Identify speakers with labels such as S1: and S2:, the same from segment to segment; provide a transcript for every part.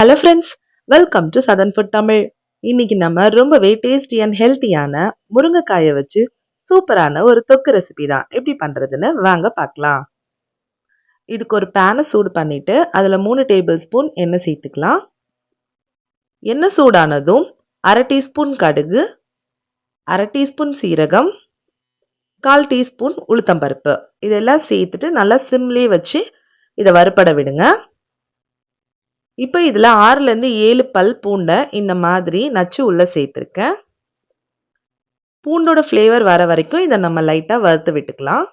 S1: Hello friends, welcome to southern food Tamil. இன்னைக்கு நம்ம ரொம்பவே டேஸ்டி அண்ட் ஹெல்த்தியான முருங்கைக்காயை வச்சு சூப்பரான ஒரு தொக்கு ரெசிபி தான் எப்படி பண்றதுன்னு வாங்க பார்க்கலாம். இதுக்கு ஒரு பேனை சூடு பண்ணிட்டு அதில் 3 டேபிள் ஸ்பூன் எண்ணெய் சேர்த்துக்கலாம். எண்ணெய் சூடானதும் 1/2 டீஸ்பூன் கடுகு, 1/2 டீஸ்பூன் சீரகம், 1/4 டீஸ்பூன் உளுத்தம்பருப்பு இதெல்லாம் சேர்த்துட்டு நல்லா சிம்லேயே வச்சு இதை வறுபட விடுங்க. இப்போ இதில் 6லேருந்து 7 பல் பூண்டை இந்த மாதிரி நச்சு உள்ளே சேர்த்துருக்கேன். பூண்டோட ஃப்ளேவர் வர வரைக்கும் இதை நம்ம லைட்டாக வறுத்து விட்டுக்கலாம்.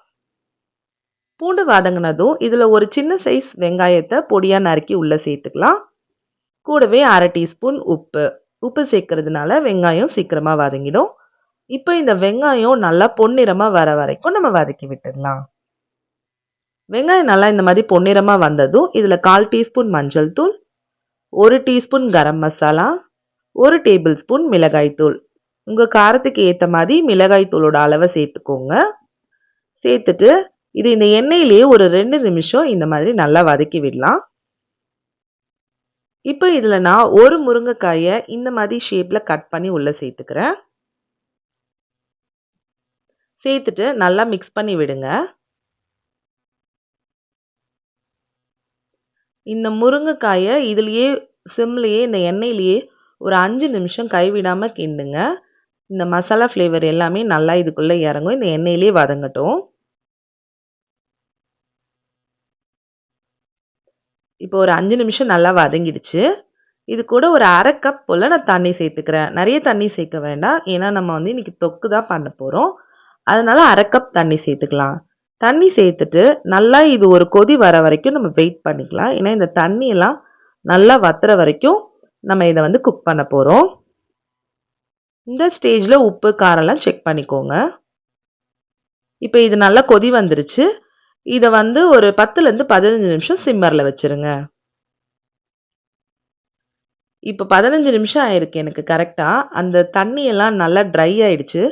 S1: பூண்டு வதங்கினதும் இதில் ஒரு சின்ன சைஸ் வெங்காயத்தை பொடியாக நறுக்கி உள்ளே சேர்த்துக்கலாம். கூடவே 1/2 டீஸ்பூன் உப்பு சேர்க்கறதுனால வெங்காயம் சீக்கிரமாக வதங்கிடும். இப்போ இந்த வெங்காயம் நல்லா பொன்னிறமாக வர வரைக்கும் நம்ம வதக்கி விட்டுடலாம். வெங்காயம் நல்லா இந்த மாதிரி பொன்னிறமாக வந்ததும் இதில் 1/4 டீஸ்பூன் மஞ்சள் தூள், 1 teaspoon garam masala, 1 table spoon மிளகாய் தூள். உங்கள் காரத்துக்கு ஏற்ற மாதிரி மிளகாய் தூளோட அளவை சேர்த்துக்கோங்க. சேர்த்துட்டு இது இந்த எண்ணெயிலேயே ஒரு 2 நிமிஷம் இந்த மாதிரி நல்லா வதக்கி விடலாம். இப்போ இதில் நான் ஒரு முருங்கைக்காயை இந்த மாதிரி ஷேப்பில் கட் பண்ணி உள்ளே சேர்த்துக்கிறேன். சேர்த்துட்டு நல்லா மிக்ஸ் பண்ணி விடுங்க. இந்த முருங்கைக்காயை இதுலேயே சிம்லேயே இந்த எண்ணெயிலேயே ஒரு 5 நிமிஷம் கைவிடாமல் கிண்டுங்க. இந்த மசாலா ஃப்ளேவர் எல்லாமே நல்லா இதுக்குள்ளே இறங்கும். இந்த எண்ணெயிலேயே வதங்கட்டும். இப்போ ஒரு 5 நிமிஷம் நல்லா வதங்கிடுச்சு. இது கூட ஒரு 1/2 கப் போல் நான் தண்ணி சேர்த்துக்கிறேன். நிறைய தண்ணி சேர்க்க வேண்டாம், ஏன்னா நம்ம இன்னைக்கு தொக்கு தான் பண்ண போகிறோம். அதனால 1/2 கப் தண்ணி சேர்த்துக்கலாம். தண்ணி சேர்த்துட்டு நல்லா இது ஒரு கொதி வர வரைக்கும் நம்ம வெயிட் பண்ணிக்கலாம். ஏன்னா இந்த தண்ணியெல்லாம் நல்லா வத்துற வரைக்கும் நம்ம இதை குக் பண்ண போகிறோம். இந்த ஸ்டேஜில் உப்பு காரெல்லாம் செக் பண்ணிக்கோங்க. இப்போ இது நல்லா கொதி வந்துருச்சு. இதை ஒரு 10லேருந்து 15 நிமிஷம் சிம்மரில் வச்சுருங்க. இப்போ 15 நிமிஷம் ஆயிருக்கு எனக்கு கரெக்டாக. அந்த தண்ணியெல்லாம் நல்லா ட்ரை ஆயிடுச்சு.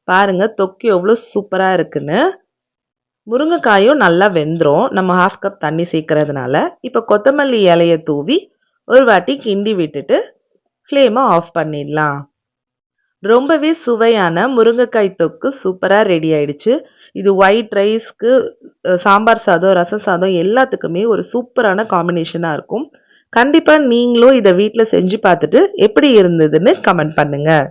S1: பாருங்கள் தொக்கு எவ்வளோ சூப்பராக இருக்குன்னு. முருங்கைக்காயும் நல்லா வெந்துடும் நம்ம 1/2 கப் தண்ணி சேர்க்கறதுனால. இப்போ கொத்தமல்லி இலையை தூவி ஒரு வாட்டி கிண்டி விட்டுட்டு ஃப்ளேமை ஆஃப் பண்ணிடலாம். ரொம்பவே சுவையான முருங்கைக்காய் தொக்கு சூப்பராக ரெடி ஆயிடுச்சு. இது ஒயிட் ரைஸ்க்கு, சாம்பார் சாதம், ரசம் சாதம் எல்லாத்துக்குமே ஒரு சூப்பரான காம்பினேஷனாக இருக்கும். கண்டிப்பாக நீங்களும் இதை வீட்டில் செஞ்சு பார்த்துட்டு எப்படி இருந்ததுன்னு கமெண்ட் பண்ணுங்கள்.